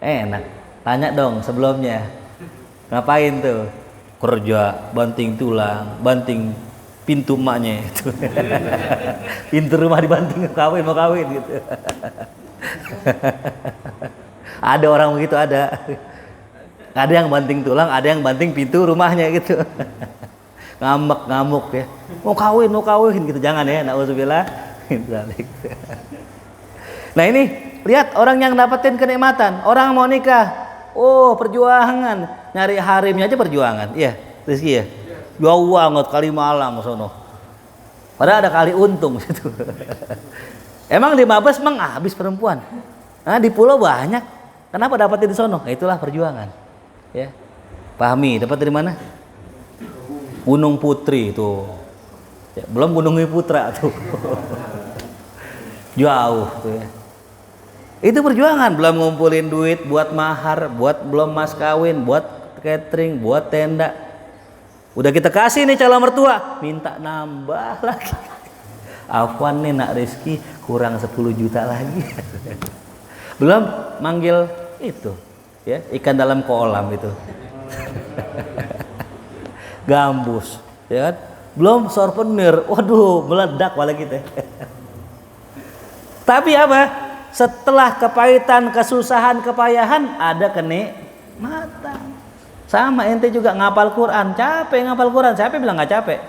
Enak. Tanya dong sebelumnya, ngapain tuh? Kerja, banting tulang, banting pintu emaknya itu. Pintu rumah dibanting, mau kawin gitu. Ada orang begitu, ada yang banting tulang, ada yang banting pintu rumahnya gitu. Ngamuk ya, mau kawin gitu, jangan ya, nauzubillah. Nah, ini lihat orang yang dapetin kenikmatan, orang mau nikah, oh perjuangan, nyari harimnya aja perjuangan, iya Rizky ya, jauh banget kali Malang sono, padahal ada kali Untung situ. Emang di Mabes emang habis perempuan, nah di pulau banyak, kenapa dapetin di sono? Nah, itulah perjuangan, ya. Pahami, dapat dari mana? Gunung Putri tuh, ya, belum Gunung Putra tuh. Jauh tuh ya. Itu perjuangan, belum ngumpulin duit buat mahar, buat belum mas kawin, buat catering, buat tenda. Udah kita kasih nih calon mertua, minta nambah lagi. Afwan nih nak Rizky, kurang 10 juta lagi. Belum manggil itu, ya, ikan dalam kolam itu. Gambus, ya kan? Belum sorpenir, waduh meledak malah kita. Tapi apa? Setelah kepahitan, kesusahan, kepayahan, ada kenikmatan. Sama ente juga ngapal Quran, capek ngapal Quran, siapa bilang nggak capek?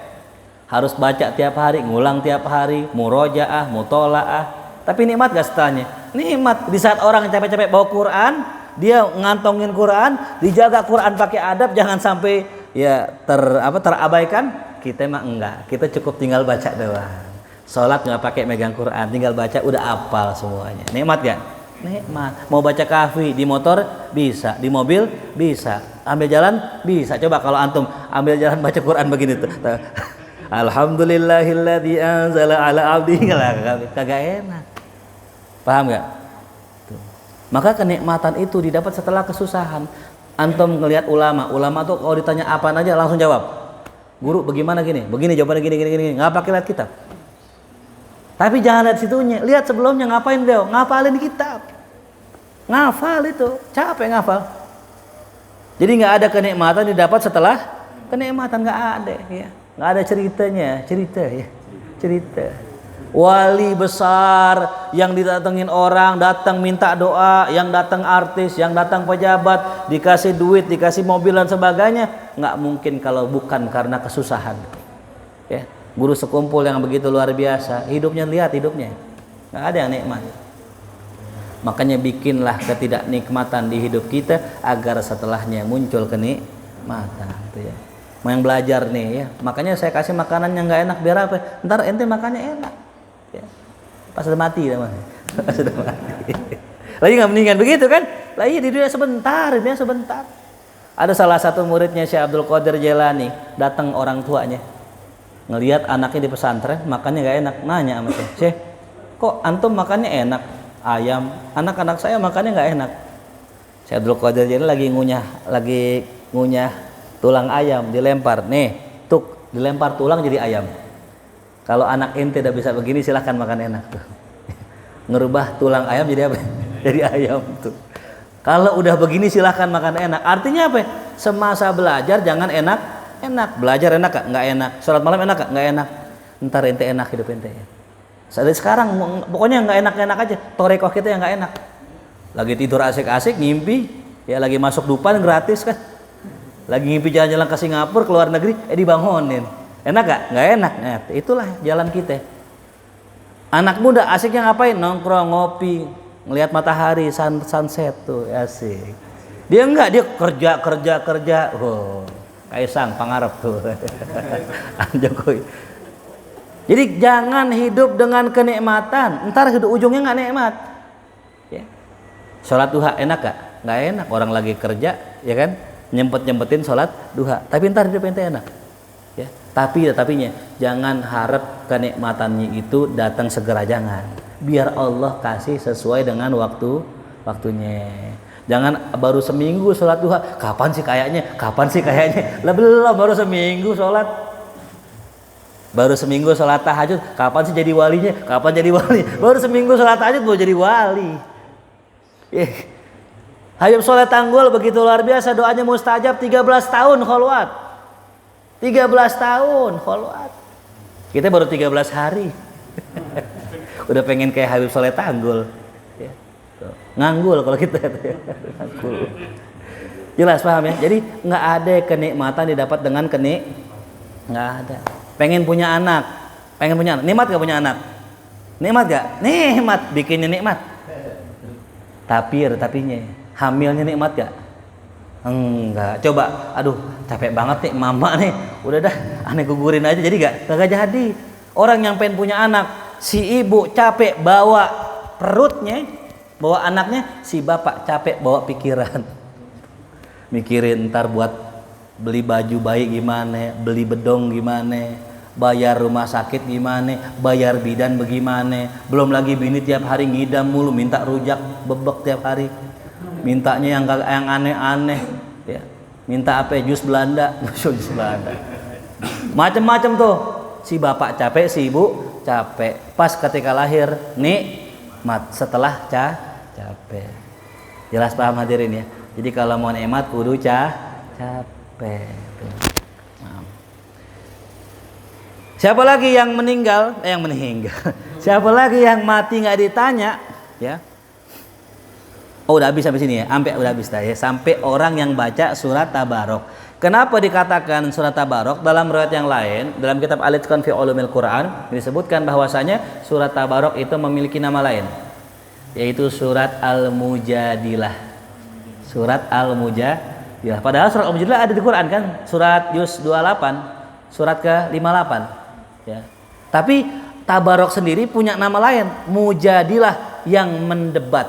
Harus baca tiap hari, ngulang tiap hari, murojaah, mutolaah. Tapi nikmat gak setelahnya? Nikmat. Di saat orang capek-capek bawa Quran, dia ngantongin Quran, dijaga Quran pakai adab, jangan sampai ya terabaikan. Kita emang enggak, kita cukup tinggal baca doang. Sholat nggak pakai megang Quran, tinggal baca udah apal semuanya. Nikmat kan? Nikmat. Mau baca kafi di motor bisa, di mobil bisa, ambil jalan bisa. Coba kalau antum ambil jalan baca Quran begini tuh. Alhamdulillahilladzi anzala ala abdihi, kagak enak. Paham nggak? Maka kenikmatan itu didapat setelah kesusahan. Antum ngelihat ulama tuh kalau ditanya apa aja langsung jawab. Guru bagaimana gini? Begini jawabannya gini. Nggak pakai lihat kitab. Tapi jangan lihat situnya, lihat sebelumnya ngapain beliau? Ngapalin kitab. Ngafal itu, capek ngafal. Jadi nggak ada kenikmatan didapat setelah kenikmatan, nggak ada ya. Nggak ada cerita. Wali besar yang didatengin orang, datang minta doa, yang datang artis, yang datang pejabat, dikasih duit, dikasih mobil dan sebagainya, nggak mungkin kalau bukan karena kesusahan. Ya. Guru sekumpul yang begitu luar biasa, hidupnya nggak ada yang nikmat. Makanya bikinlah ketidaknikmatan di hidup kita agar setelahnya muncul kenikmatan. Gitu ya. Mau yang belajar nih ya, makanya saya kasih makanan yang nggak enak biar apa? Ntar ente makannya enak. Ya. Pas sudah mati namanya. Sudah mati. Lagi nggak mendingan begitu kan? Lagi di dunia sebentar. Ada salah satu muridnya Syekh Abdul Qadir Jailani, datang orang tuanya. Ngelihat anaknya di pesantren makannya gak enak, nanya sama Syekh, kok antum makannya enak? ayam. Anak-anak saya makannya nggak enak. Saya Abdul Qadir jadi lagi ngunyah tulang ayam, dilempar. Nih, tuk, dilempar tulang jadi ayam. Kalau anak ente tidak bisa begini silahkan makan enak tuh. Ngerubah tulang ayam jadi apa? Jadi ayam tuh. Kalau udah begini silahkan makan enak. Artinya apa? Semasa belajar jangan enak. Belajar enak gak? Nggak enak. Sholat malam enak gak? Nggak enak. Ntar ente enak hidup ente. Dari sekarang pokoknya nggak enak aja. Torekoh kita yang nggak enak. Lagi tidur asik-asik ngimpi, ya lagi masuk dupan gratis kan. Lagi ngimpi jalan-jalan ke Singapura, ke luar negeri, dibangunin. Enak gak? Nggak enak. Nah, itulah jalan kita. Anak muda asiknya ngapain? Nongkrong, ngopi, ngelihat matahari, sunset tuh, asik. Dia enggak, dia kerja. Oh, Kaisang Pangarep tuh. Jokowi. Jadi jangan hidup dengan kenikmatan, ntar hidup ujungnya nggak nikmat. Ya. Sholat duha enak gak? Nggak enak. Orang lagi kerja, ya kan? Nyempetin sholat duha. Tapi ntar hidup ente enak. Ya. Tapinya jangan harap kenikmatannya itu datang segera, jangan. Biar Allah kasih sesuai dengan waktunya. Jangan baru seminggu sholat duha. Kapan sih kayaknya? Lah belum, baru seminggu sholat. Baru seminggu sholat tahajud, kapan sih jadi walinya? Baru seminggu sholat tahajud mau jadi wali. Hayam sholat tanggul begitu luar biasa, doanya mustajab. 13 tahun kholwat. 13 tahun kholwat. Kita baru 13 hari. Udah pengen kayak Habib Soleh Tanggul. Nganggul kalau kita. Nganggul. Jelas paham ya? Jadi nggak ada kenikmatan didapat dengan nggak ada. Pengen punya anak, nikmat gak punya anak? Nikmat gak? Nikmat, bikinnya nikmat. Tapinya, hamilnya nikmat gak? Enggak. Coba, aduh capek banget nih mama nih, udah dah aneh gugurin aja, jadi gak jadi. Orang yang pengen punya anak, si ibu capek bawa perutnya, bawa anaknya, si bapak capek bawa pikiran. Mikirin ntar buat beli baju bayi gimana, beli bedong gimana, bayar rumah sakit gimana, bayar bidan bagaimana, belum lagi bini tiap hari ngidam mulu, minta rujak bebek tiap hari, mintanya yang aneh-aneh, ya. Minta apa? Jus Belanda, macam-macam tuh. Si bapak capek, si ibu capek. Pas ketika lahir nikmat, setelah capek. Jelas paham hadirin ya? Jadi kalau mau nikmat kudu capek. Siapa lagi yang meninggal? Siapa lagi yang mati nggak ditanya? Ya. Oh, udah habis sampai sini ya. Sampai udah habis ya. Sampai orang yang baca surat Tabarok. Kenapa dikatakan surat Tabarok? Dalam riwayat yang lain, dalam kitab Al-Itqan fi Ulumil Quran disebutkan bahwasanya surat Tabarok itu memiliki nama lain, yaitu surat Al-Mujadilah. Surat Al-Mujadilah. Padahal surat Al-Mujadilah ada di Quran kan? Surat Yus 28, surat ke-58. Ya. Tapi Tabarok sendiri punya nama lain, Mujadilah, yang mendebat.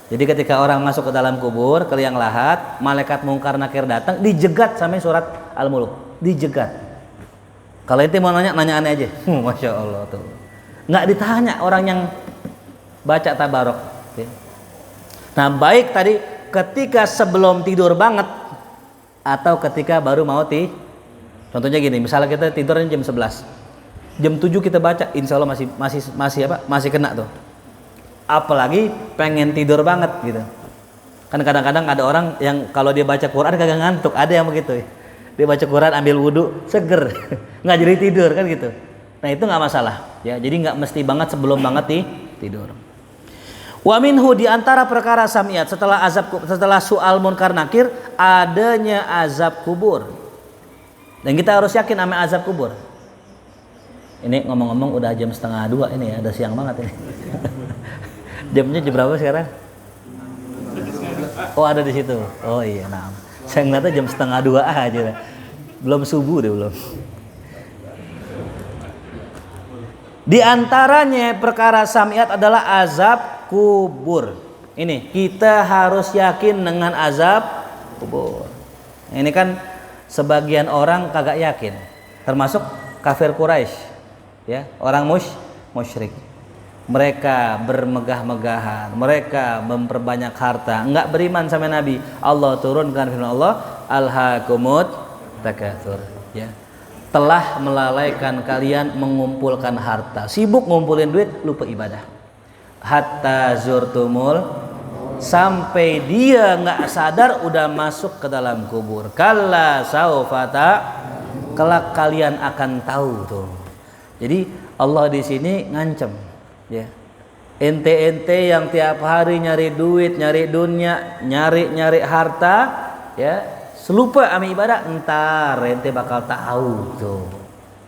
Jadi ketika orang masuk ke dalam kubur, ke liang lahat, malaikat Mungkar Nakir datang, dijegat sampai surat Al-Mulk, dijegat. Kalau itu mau nanya aneh aja. Masya Allah tuh. Nggak ditanya orang yang baca Tabarok. Ya. Nah, baik tadi ketika sebelum tidur banget atau ketika baru mau contohnya gini, misalnya kita tidurnya jam 11, jam 7 kita baca, insya Allah masih kena tuh. Apalagi pengen tidur banget gitu. Kan kadang-kadang ada orang yang kalau dia baca Quran kagak ngantuk, ada yang begitu. Dia baca Quran ambil wudhu seger, nggak jadi tidur kan gitu. Nah itu nggak masalah, ya. Jadi nggak mesti banget sebelum banget tidur. Wa minhu, di antara perkara samiat setelah soal munkar nakir, adanya azab kubur. Dan kita harus yakin sama azab kubur. Ini ngomong-ngomong udah jam 1:30 ini ya, udah siang banget ini. Jamnya jam berapa sekarang? Oh ada di situ. Oh iya, nah. Saya ngeliatnya jam 1:30 aja. Belum subuh deh belum. Di antaranya perkara samiat adalah azab kubur. Ini kita harus yakin dengan azab kubur. Ini kan sebagian orang kagak yakin, termasuk kafir Quraisy, ya, orang musyrik. mereka bermegah-megahan, mereka memperbanyak harta, enggak beriman sama Nabi. Allah turunkan firman Allah, alhaakumut takatsur, ya. Telah melalaikan kalian mengumpulkan harta, sibuk ngumpulin duit, lupa ibadah. Hatta zurtumul, sampai dia nggak sadar udah masuk ke dalam kubur. Kalla saufata, kelak kalian akan tahu tuh. Jadi Allah di sini ngancem, ya. Ente-ente yang tiap hari nyari duit, nyari dunia, nyari harta, ya, selupa sama ibadah, entar ente bakal tahu tuh.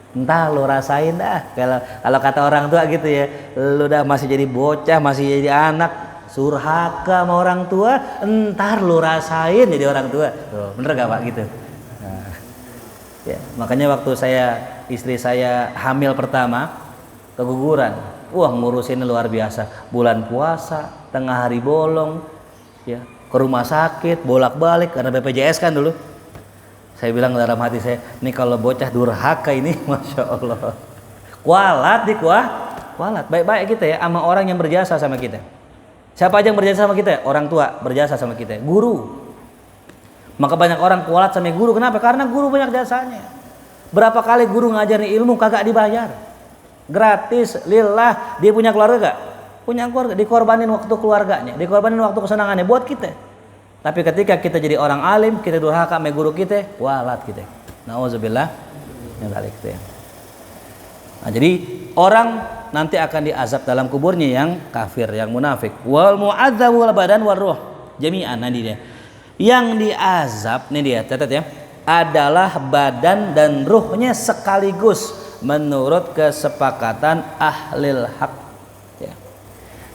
Entah lo rasain dah. Kalau kata orang tua gitu ya, lo udah masih jadi bocah, masih jadi anak, surhaka sama orang tua, entar lo rasain jadi orang tua. Tuh, bener gak Pak gitu? Nah, ya, makanya waktu istri saya hamil pertama keguguran, wah ngurusinnya luar biasa. Bulan puasa, tengah hari bolong, ya, ke rumah sakit bolak-balik karena BPJS kan dulu. Saya bilang dalam hati saya, ini kalau bocah durhaka ini, masya Allah, kualat kualat. Baik-baik kita ya sama orang yang berjasa sama kita. Siapa aja yang berjasa sama kita? Orang tua berjasa sama kita, guru. Maka banyak orang kualat sama guru. Kenapa? Karena guru banyak jasanya. Berapa kali guru ngajarin ilmu kagak dibayar, gratis, lillah. Dia punya keluarga gak? Punya keluarga, dikorbanin waktu keluarganya, dikorbanin waktu kesenangannya buat kita. Tapi ketika kita jadi orang alim, kita durhaka sama guru kita, walat kita. Nauzubillah min dzalik gitu ya. Nah, jadi orang nanti akan diazab dalam kuburnya yang kafir, yang munafik. Wal mu'adzabu wal badan war ruh jami'an. Nanti dia. Yang diazab, nih dia, catat ya, adalah badan dan ruhnya sekaligus menurut kesepakatan ahlil haq. Ya.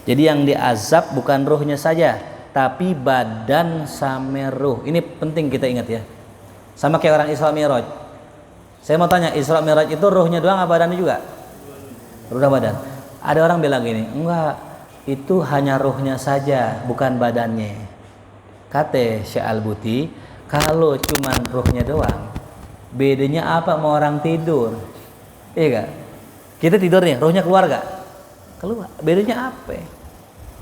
Jadi yang diazab bukan ruhnya saja, tapi badan sama ruh. Ini penting kita ingat ya. Sama kayak orang Isra Mi'raj. Saya mau tanya, Isra Mi'raj itu ruhnya doang apa badannya juga? Ruh dan badan. Ada orang bilang gini, enggak, itu hanya ruhnya saja, bukan badannya. Kata Syekh Al-Buti, kalau cuman ruhnya doang, bedanya apa sama orang tidur? Iya gak? Kita tidur nih, ruhnya keluar gak? Keluar. Bedanya apa?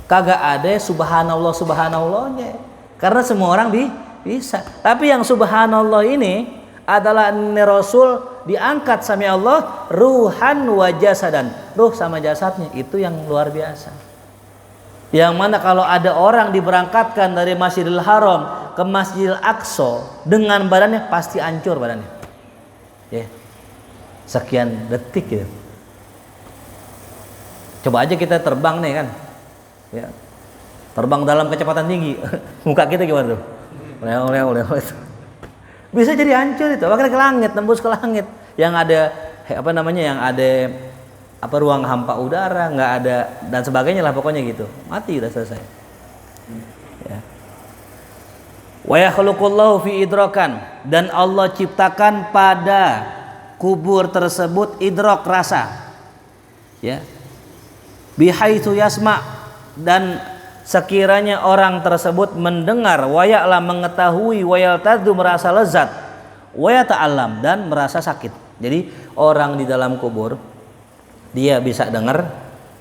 Kagak ada subhanallahnya, karena semua orang bisa. Tapi yang subhanallah ini adalah Rasul diangkat sama Allah ruhan wa jasadan, ruh sama jasadnya, itu yang luar biasa. Yang mana kalau ada orang diberangkatkan dari Masjidil Haram ke Masjidil Aqsa dengan badannya pasti hancur badannya, ya. Sekian detik gitu. Coba aja kita terbang nih kan, ya, terbang dalam kecepatan tinggi, muka kita gimana tuh? Oleh bisa jadi hancur itu, bahkan ke langit, tembus ke langit. Yang ada yang ada ruang hampa udara, nggak ada dan sebagainya lah, pokoknya gitu, mati udah selesai. Ya. Wa yakhluqullahu fi idrakan, dan Allah ciptakan pada kubur tersebut idrak, rasa, ya, bihaitsu yasma, dan sekiranya orang tersebut mendengar, waya'la mengetahui, wayaltadzu merasa lezat, wayata'allam dan merasa sakit. Jadi orang di dalam kubur dia bisa dengar,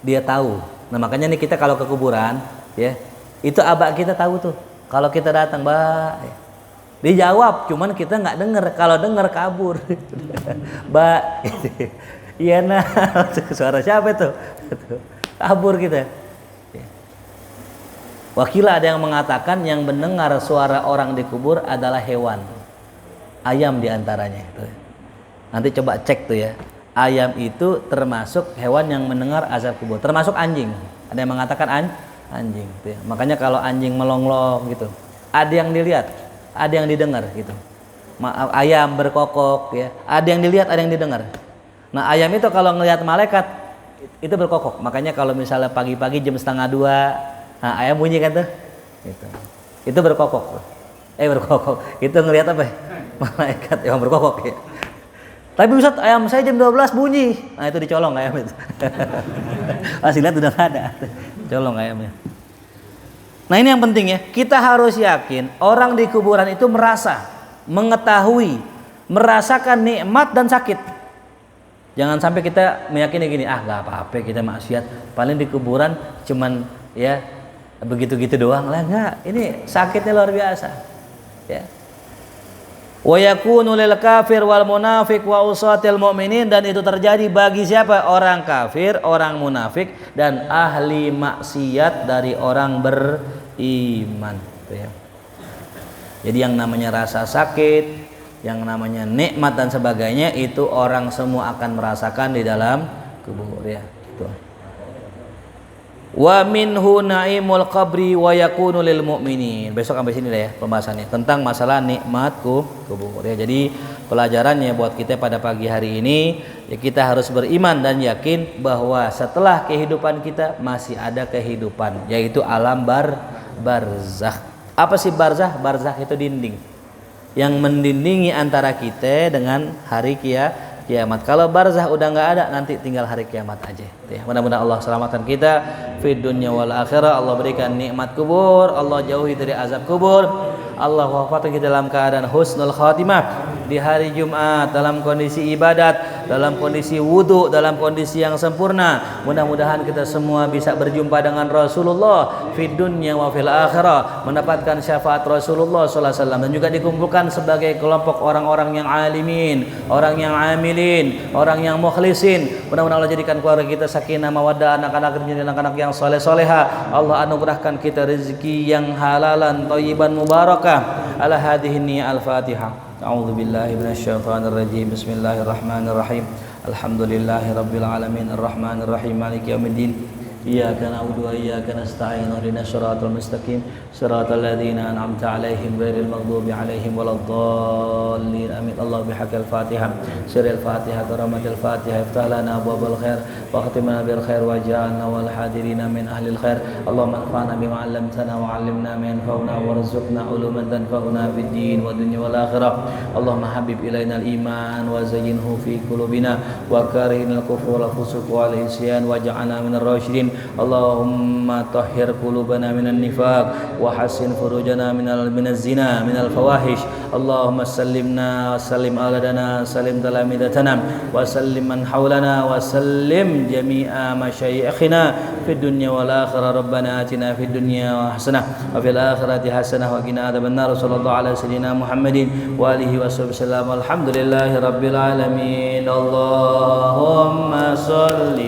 dia tahu. Nah makanya nih kita kalau ke kuburan, ya, itu abak kita tahu tuh. Kalau kita datang, Mbak, dijawab, cuman kita nggak dengar. Kalau dengar kabur, Mbak, iya nah, suara siapa itu? Kabur kita. Wakilah ada yang mengatakan yang mendengar suara orang di kubur adalah hewan, ayam diantaranya. Nanti coba cek tuh ya, ayam itu termasuk hewan yang mendengar azab kubur, termasuk anjing. Ada yang mengatakan anjing. Tuh ya. Makanya kalau anjing melonglong gitu, ada yang dilihat, ada yang didengar gitu. Ayam berkokok ya, ada yang dilihat, ada yang didengar. Nah ayam itu kalau ngelihat malaikat itu berkokok. Makanya kalau misalnya pagi-pagi jam 1:30, nah, ayam bunyi kan tuh, gitu. Itu berkokok, berkokok. Itu ngelihat apa? Malaikat yang berkokok ya. Tapi Ustaz, ayam saya jam 12 bunyi. Nah itu dicolong ayam itu. Masih lihat udah nggak ada, colong ayamnya. Nah ini yang penting ya. Kita harus yakin orang di kuburan itu merasa, mengetahui, merasakan nikmat dan sakit. Jangan sampai kita meyakini gini, nggak apa-apa kita maksiat, paling di kuburan cuman ya begitu-gitu doang lah. Enggak, ini sakitnya luar biasa. Ya. Wa yakunu lil kafir wal munafiq wa usatil mu'minin, dan itu terjadi bagi siapa? Orang kafir, orang munafik, dan ahli maksiat dari orang beriman. Ya. Jadi yang namanya rasa sakit, yang namanya nikmat dan sebagainya itu orang semua akan merasakan di dalam kubur ya. Gitu. Wa minhu naimul qabri wa yakunu lil mu'minin. Besok sampai sini lah ya pembahasannya tentang masalah nikmat kubur ya. Jadi pelajarannya buat kita pada pagi hari ini ya, kita harus beriman dan yakin bahwa setelah kehidupan kita masih ada kehidupan, yaitu alam barzakh. Apa sih barzakh? Barzakh itu dinding yang mendindingi antara kita dengan hari kiamat. Kalau barzakh udah nggak ada, nanti tinggal hari kiamat aja. Ya, mudah-mudahan Allah selamatkan kita fid dunya wal akhirah. Allah berikan nikmat kubur, Allah jauhi dari azab kubur. Allah wafatkan kita dalam keadaan husnul khatimah di hari Jumat, dalam kondisi ibadat, dalam kondisi wudu, dalam kondisi yang sempurna. Mudah-mudahan kita semua bisa berjumpa dengan Rasulullah fid dunya wa fil akhirah, mendapatkan syafaat Rasulullah sallallahu alaihi wasallam, dan juga dikumpulkan sebagai kelompok orang-orang yang alimin, orang yang amilin, orang yang mukhlisin. Mudah-mudahan Allah jadikan keluarga kita sakinah mawaddah, anak-anak menjadi anak-anak yang soleh-soleha. Allah anugerahkan kita rezeki yang halalan thayyiban mubarakah. Ala hadhihi al-Fatihah. A'udzu billahi minasyaitonir rajim. Bismillahirrahmanirrahim. Alhamdulillahirabbil alamin arrahmanir rahim maliki yaumiddin. Iyyaka na'budu wa iyyaka nasta'in. Ihdinas siratal mustaqim siratal ladzina an'amta 'alaihim ghairil maghdubi 'alaihim waladdallin. Amin. Allah bihaqqil Fatihah. Sirril Fatihah karamatil Fatihah. Iftah lana abwabal khair wa khatimna bil khair wa ja'alna wal hadirina min ahlil khair. Allahumma anfa'na bima 'allamtana wa 'allimna ma yanfa'una warzuqna 'uluman tanfa'una fid din wa dunya wal akhirah. Allahumma habib ilaina al iman wa zayyinhu fi qulubina wa karihna al kufra wal fusuq wal isyan waj'alna minar rasyidin. Allahumma tahhir qulubana minan nifaq wa hassin furujana minaz zina minal fawahish. Allahumma sallimna wa sallim aladana sallim talamidatana wa sallim man hawlana wa sallim jami'a masyayikhina fid dunya wal akhirah. Rabbana atina fid dunya hasanah wa fil akhirati hasanah wa qina adzabannar. Sallallahu ala sayyidina Muhammadin wa alihi wasallam. Alhamdulillahi rabbil alamin. Allahumma shalli